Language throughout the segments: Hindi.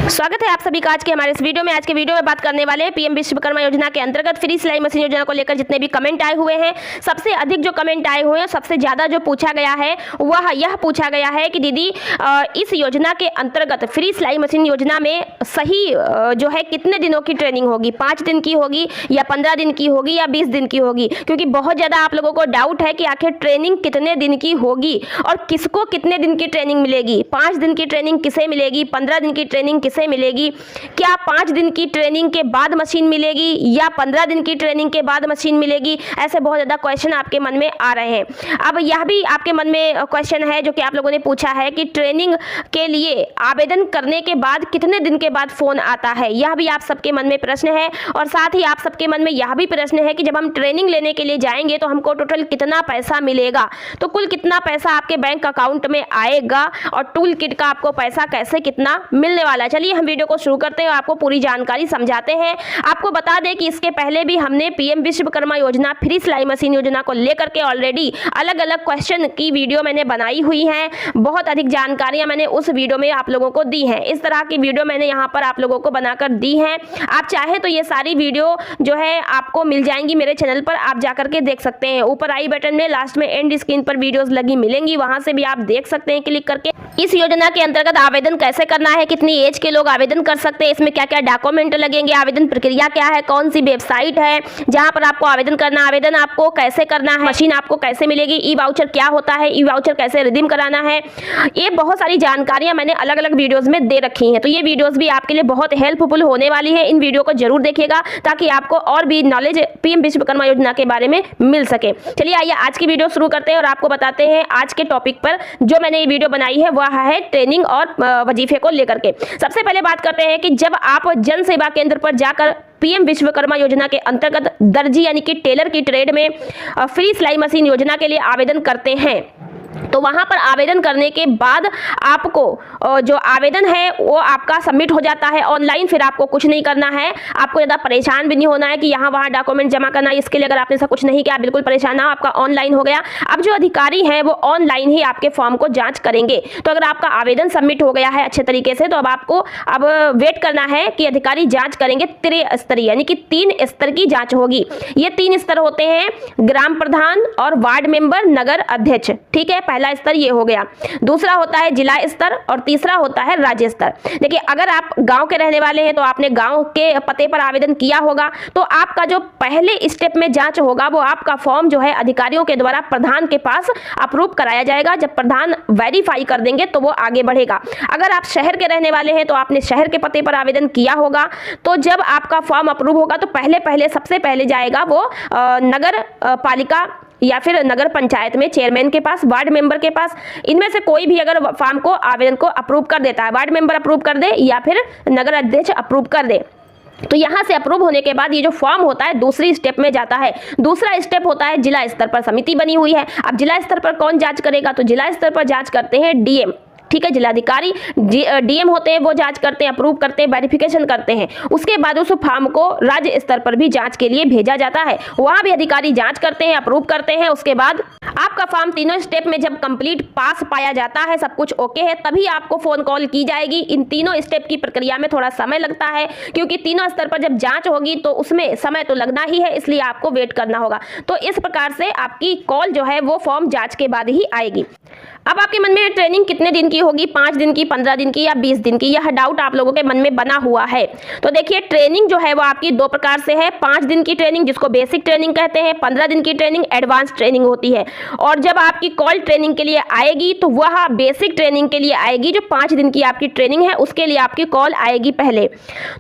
स्वागत है आप सभी का आज के हमारे इस वीडियो में। आज के वीडियो में बात करने वाले हैं पीएम विश्वकर्मा योजना के अंतर्गत फ्री सिलाई मशीन योजना को लेकर जितने भी कमेंट आए हुए हैं, सबसे अधिक जो कमेंट आए हुए हैं, सबसे ज़्यादा जो पूछा गया है वह यह पूछा गया है कि दीदी इस योजना के अंतर्गत फ्री सिलाई मशीन योजना में सही जो है कितने दिनों की ट्रेनिंग होगी, 5 दिन की होगी या 15 दिन की होगी या 20 दिन की होगी। क्योंकि बहुत ज़्यादा आप लोगों को डाउट है कि आखिर ट्रेनिंग कितने दिन की होगी और किसको कितने दिन की ट्रेनिंग मिलेगी, 5 दिन की ट्रेनिंग किसे मिलेगी, 15 दिन की ट्रेनिंग किसे मिलेगी, क्या 5 दिन की ट्रेनिंग के बाद मशीन मिलेगी या 15 दिन की ट्रेनिंग के बाद मशीन मिलेगी। ऐसे बहुत ज़्यादा क्वेश्चन आपके मन में आ रहे हैं। अब यह भी आपके मन में क्वेश्चन है जो कि आप लोगों ने पूछा है कि ट्रेनिंग के लिए आवेदन करने के बाद कितने दिन के बाद फ़ोन आता है। यह भी आप सबके मन में प्रश्न है और साथ ही आप सबके मन में यह भी प्रश्न है कि जब हम ट्रेनिंग लेने के लिए जाएंगे तो हमको टोटल कितना पैसा मिलेगा, तो कुल कितना पैसा आपके बैंक अकाउंट में आएगा और टूल किट का आपको पैसा कैसे कितना मिलने वाला है। चलिए हम वीडियो को शुरू करते हैं और आपको पूरी जानकारी समझाते हैं। आपको बता दें कि इसके पहले भी हमने पीएम विश्वकर्मा योजना फ्री सिलाई मशीन योजना को लेकर के ऑलरेडी अलग अलग क्वेश्चन की वीडियो मैंने बनाई हुई है। बहुत अधिक जानकारियां मैंने उस वीडियो में आप लोगों को दी हैं। इस तरह की वीडियो मैंने यहाँ पर आप लोगों को बनाकर दी हैं। आप चाहे तो ये सारी वीडियो जो है आपको मिल जाएंगी मेरे चैनल पर, आप जाकर के देख सकते हैं। ऊपर आई बटन में लास्ट में एंड स्क्रीन पर वीडियोस लगी मिलेंगी, वहां से भी आप देख सकते हैं क्लिक करके। इस योजना के अंतर्गत आवेदन कैसे करना है, कितनी एज के लोग आवेदन कर सकते हैं, इसमें क्या क्या डॉक्यूमेंट लगेंगे, आवेदन प्रक्रिया क्या है, कौन सी वेबसाइट है जहां पर आपको आवेदन करना, आवेदन आपको कैसे करना है, मशीन आपको कैसे मिलेगी, ई वाउचर क्या होता है, ई वाउचर कैसे रिडीम कराना है, ये बहुत सारी जानकारियां मैंने अलग अलग वीडियोस में दे रखी हैं। तो ये वीडियोस भी आपके लिए बहुत हेल्पफुल होने वाली है। इन वीडियो को जरूर देखिएगा ताकि आपको और भी नॉलेज पीएम विश्वकर्मा योजना के बारे में मिल सके। चलिए आइए आज की वीडियो शुरू करते हैं और आपको बताते हैं आज के टॉपिक पर जो मैंने ये वीडियो बनाई है वह है ट्रेनिंग और वजीफे को लेकर के। सबसे पहले बात करते हैं कि जब आप जन सेवा केंद्र पर जाकर पीएम विश्वकर्मा योजना के अंतर्गत दर्जी यानी कि टेलर की ट्रेड में फ्री सिलाई मशीन योजना के लिए आवेदन करते हैं, तो वहां पर आवेदन करने के बाद आपको जो आवेदन है वो आपका सबमिट हो जाता है ऑनलाइन। फिर आपको कुछ नहीं करना है, आपको ज़्यादा परेशान भी नहीं होना है कि यहाँ वहाँ डॉक्यूमेंट जमा करना। इसके लिए अगर आपने सब कुछ नहीं किया बिल्कुल परेशान ना हो, आपका ऑनलाइन हो गया। अब जो अधिकारी हैं वो ऑनलाइन ही आपके फॉर्म को जांच करेंगे। तो अगर आपका आवेदन सबमिट हो गया है अच्छे तरीके से तो अब आपको वेट करना है कि अधिकारी जाँच करेंगे। त्रिस्तरीय यानी कि 3 स्तर की जाँच होगी। ये 3 स्तर होते हैं, ग्राम प्रधान और वार्ड मेंबर, नगर अध्यक्ष। ठीक है, पहला स्तर ये हो गया। दूसरा होता है जिला स्तर और तीसरा होता है राज्य स्तर। देखिए अगर आप गांव के रहने वाले हैं तो आपने गांव के पते पर आवेदन किया होगा, तो आपका जो पहले स्टेप में जांच होगा वो आपका फॉर्म जो है अधिकारियों के द्वारा प्रधान के पास अप्रूव कराया जाएगा। जब प्रधान वेरीफाई कर देंगे तो वो आगे बढ़ेगा। अगर आप शहर के रहने वाले हैं तो आपने शहर के पते पर आवेदन किया होगा, तो जब आपका फॉर्म अप्रूव होगा तो सबसे पहले जाएगा वो नगर पालिका या फिर नगर पंचायत में चेयरमैन के पास, वार्ड मेंबर के पास। इनमें से कोई भी अगर फॉर्म को आवेदन को अप्रूव कर देता है, वार्ड मेंबर अप्रूव कर दे या फिर नगर अध्यक्ष अप्रूव कर दे, तो यहाँ से अप्रूव होने के बाद ये जो फॉर्म होता है दूसरी स्टेप में जाता है। दूसरा स्टेप होता है जिला स्तर पर समिति बनी हुई है। अब जिला स्तर पर कौन जांच करेगा, तो जिला स्तर पर जांच करते हैं डीएम। ठीक है, जिलाधिकारी डीएम होते हैं, वो जांच करते हैं, अप्रूव करते हैं, वेरिफिकेशन करते हैं। उसके बाद उस फॉर्म को राज्य स्तर पर भी जांच के लिए भेजा जाता है। वहां भी अधिकारी जांच करते हैं, अप्रूव करते हैं। उसके बाद आपका फॉर्म तीनों स्टेप में जब कंप्लीट पास पाया जाता है, सब कुछ ओके है, तभी आपको फोन कॉल की जाएगी। इन तीनों स्टेप की प्रक्रिया में थोड़ा समय लगता है क्योंकि तीनों स्तर पर जब जांच होगी तो उसमें समय तो लगना ही है, इसलिए आपको वेट करना होगा। तो इस प्रकार से आपकी कॉल जो है वो फॉर्म जांच के बाद ही आएगी। अब आपके मन में ट्रेनिंग कितने दिन की होगी, 5 दिन की, 15 दिन की या 20 दिन की, यह डाउट आप लोगों के मन में बना हुआ है। तो देखिए ट्रेनिंग जो है वो आपकी 2 प्रकार से है। 5 दिन की ट्रेनिंग जिसको बेसिक ट्रेनिंग कहते हैं, 15 दिन की ट्रेनिंग एडवांस ट्रेनिंग होती है। और जब आपकी कॉल ट्रेनिंग के लिए आएगी तो वह बेसिक ट्रेनिंग के लिए आएगी। जो 5 दिन की आपकी ट्रेनिंग है उसके लिए आपकी कॉल आएगी पहले।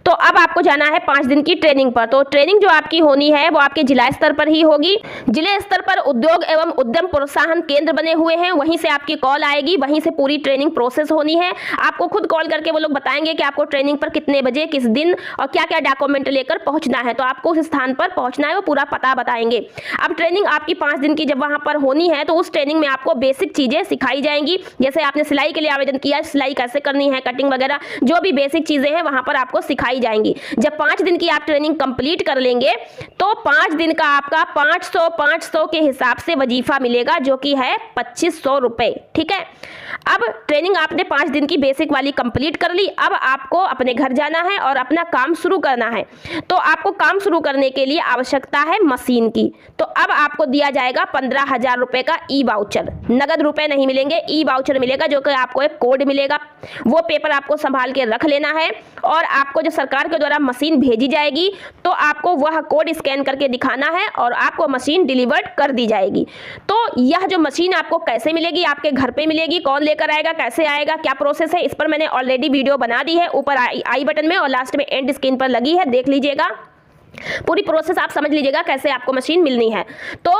तो अब आपको जाना है 5 दिन की ट्रेनिंग पर। तो ट्रेनिंग जो आपकी होनी है वो आपके जिला स्तर पर ही होगी। जिले स्तर पर उद्योग एवं उद्यम प्रोत्साहन केंद्र बने हुए हैं, वहीं से आपकी कॉल आएगी, वहीं से पूरी ट्रेनिंग प्रोसेस होनी है। आपको खुद कॉल करके वो लोग बताएंगे कि आपको ट्रेनिंग पर कितने बजे, किस दिन और क्या क्या डॉक्यूमेंट लेकर पहुंचना है। तो आपको उस स्थान पर पहुंचना है, वो पूरा पता बताएंगे। अब ट्रेनिंग आपकी 5 दिन की जब वहां पर होनी है तो उस ट्रेनिंग में आपको बेसिक चीजें सिखाई जाएंगी। जैसे आपने सिलाई के लिए आवेदन किया, सिलाई कैसे करनी है, कटिंग वगैरह जो भी बेसिक चीजें हैं वहां पर आपको सिखाई जाएंगी। जब 5 दिन की आप ट्रेनिंग कंप्लीट कर लेंगे तो 5 दिन का आपका 500 के हिसाब से वजीफा मिलेगा, जो कि है 2500 रुपए। ठीक है। अब ट्रेनिंग आपने 5 दिन की बेसिक वाली कंप्लीट कर ली। अब आपको अपने घर जाना है और अपना काम शुरू करना है। तो आपको काम शुरू करने के लिए आवश्यकता है मशीन की। तो अब आपको दिया जाएगा 15,000 रुपए का ई वाउचर। नगद रुपए नहीं मिलेंगे, ई वाउचर मिलेगा, जो कि आपको एक कोड मिलेगा। वो पेपर आपको संभाल के रख लेना है और आपको जो सरकार के द्वारा मशीन भेजी जाएगी तो आपको वह कोड स्कैन करके दिखाना है और आपको मशीन डिलीवर्ड कर दी जाएगी। तो यह जो मशीन आपको कैसे मिलेगी, आपके घर पे मिलेगी, कौन लेकर आएगा, कैसे आएगा, क्या प्रोसेस है, इस पर मैंने ऑलरेडी वीडियो बना दी है, ऊपर आई बटन में और लास्ट में एंड स्क्रीन पर लगी है, देख लीजिएगा। पूरी प्रोसेस आप समझ लीजिएगा कैसे आपको मशीन मिलनी है। तो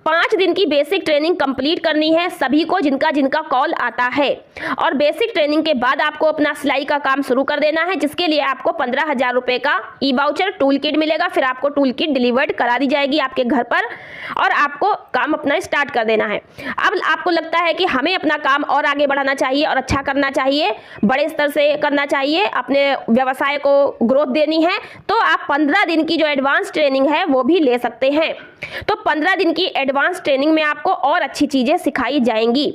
5 दिन की बेसिक ट्रेनिंग कंप्लीट करनी है सभी को जिनका कॉल आता है। और बेसिक ट्रेनिंग के बाद आपको अपना सिलाई का काम शुरू कर देना है, जिसके लिए आपको 15,000 रुपए का ई वाउचर टूल किट मिलेगा। फिर आपको टूल किट डिलीवर्ड करा दी जाएगी आपके घर पर और आपको काम अपना स्टार्ट कर देना है। अब आपको लगता है कि हमें अपना काम और आगे बढ़ाना चाहिए और अच्छा करना चाहिए, बड़े स्तर से करना चाहिए, अपने व्यवसाय को ग्रोथ देनी है, तो आप 15 दिन की जो एडवांस ट्रेनिंग है वो भी ले सकते हैं। तो 15 दिन की एडवांस ट्रेनिंग में आपको और अच्छी चीजें सिखाई जाएंगी।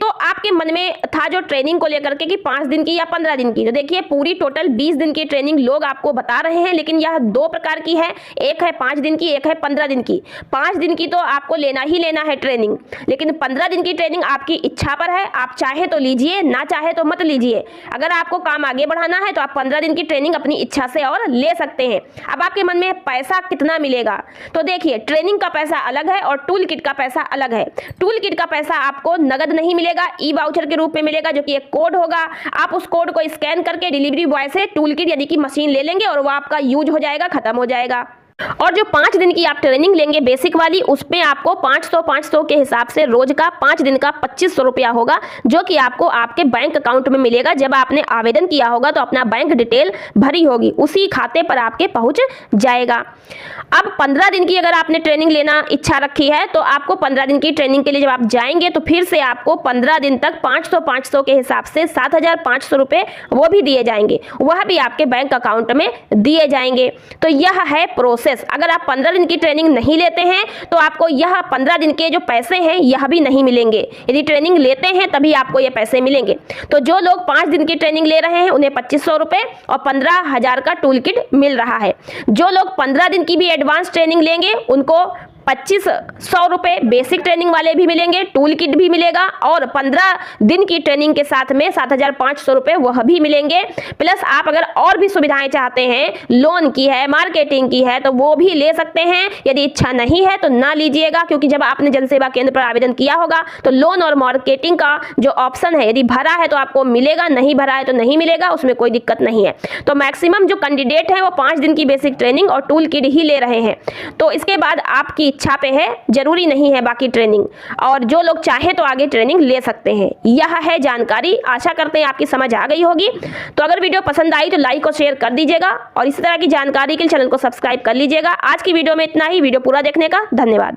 तो आपके मन में था जो ट्रेनिंग को लेकर के कि 5 दिन की या 15 दिन की, तो देखिए पूरी टोटल 20 दिन की ट्रेनिंग लोग आपको बता रहे हैं, लेकिन यह 2 प्रकार की है, एक है 5 दिन की, एक है 15 दिन की। 5 दिन की तो आपको लेना ही लेना है ट्रेनिंग, लेकिन 15 दिन की ट्रेनिंग आपकी इच्छा पर है, आप चाहे तो लीजिए, ना चाहे तो मत लीजिए। अगर आपको काम आगे बढ़ाना है तो आप 15 दिन की ट्रेनिंग अपनी इच्छा से और ले सकते हैं। अब आपके मन में पैसा कितना मिलेगा, तो देखिए ट्रेनिंग का पैसा अलग है और टूल किट का पैसा अलग है। टूल किट का पैसा आपको नगद नहीं मिलेगा, ई वाउचर के रूप में मिलेगा, जो कि एक कोड होगा। आप उस कोड को स्कैन करके डिलीवरी बॉय से टूल किट यानी कि मशीन ले लेंगे और वो आपका यूज हो जाएगा, खत्म हो जाएगा। और जो 5 दिन की आप ट्रेनिंग लेंगे बेसिक वाली, उसमें आपको 500 के हिसाब से रोज का 5 दिन का 2500 रुपया होगा, जो कि आपको आपके बैंक अकाउंट में मिलेगा। जब आपने आवेदन किया होगा तो अपना बैंक डिटेल भरी होगी, उसी खाते पर आपके पहुंच जाएगा। अब 15 दिन की अगर आपने ट्रेनिंग लेना इच्छा रखी है तो आपको 15 दिन की ट्रेनिंग के लिए जब आप जाएंगे तो फिर से आपको 15 दिन तक 500 के हिसाब से 7,500 रुपये वो भी दिए जाएंगे, वह भी आपके बैंक अकाउंट में दिए जाएंगे। तो यह है प्रोसेस। अगर आप 15 दिन की ट्रेनिंग नहीं लेते हैं तो आपको यह 15 दिन के जो पैसे हैं यह भी नहीं मिलेंगे। यदि ट्रेनिंग लेते हैं तभी आपको ये पैसे मिलेंगे। तो जो लोग 5 दिन की ट्रेनिंग ले रहे हैं उन्हें 2500 रुपये और 15,000 का टूल किट मिल रहा है। जो लोग 15 दिन की भी एडवांस ट्रेनिंग लेंगे उनको 2500 रुपये बेसिक ट्रेनिंग वाले भी मिलेंगे, टूल किट भी मिलेगा और 15 दिन की ट्रेनिंग के साथ में 7,500 रुपये वह भी मिलेंगे। प्लस आप अगर और भी सुविधाएं चाहते हैं, लोन की है, मार्केटिंग की है, तो वो भी ले सकते हैं। यदि इच्छा नहीं है तो ना लीजिएगा, क्योंकि जब आपने जनसेवा केंद्र पर आवेदन किया होगा तो लोन और मार्केटिंग का जो ऑप्शन है, यदि भरा है तो आपको मिलेगा, नहीं भरा है तो नहीं मिलेगा, उसमें कोई दिक्कत नहीं है। तो मैक्सिमम जो कैंडिडेट है वो 5 दिन की बेसिक ट्रेनिंग और टूल किट ही ले रहे हैं। तो इसके बाद आपकी इच्छा पे है, जरूरी नहीं है बाकी ट्रेनिंग, और जो लोग चाहे तो आगे ट्रेनिंग ले सकते हैं। यह है जानकारी, आशा करते हैं आपकी समझ आ गई होगी। तो अगर वीडियो पसंद आई तो लाइक और शेयर कर दीजिएगा और इसी तरह की जानकारी के लिए चैनल को सब्सक्राइब कर लीजिएगा। आज की वीडियो में इतना ही। वीडियो पूरा देखने का धन्यवाद।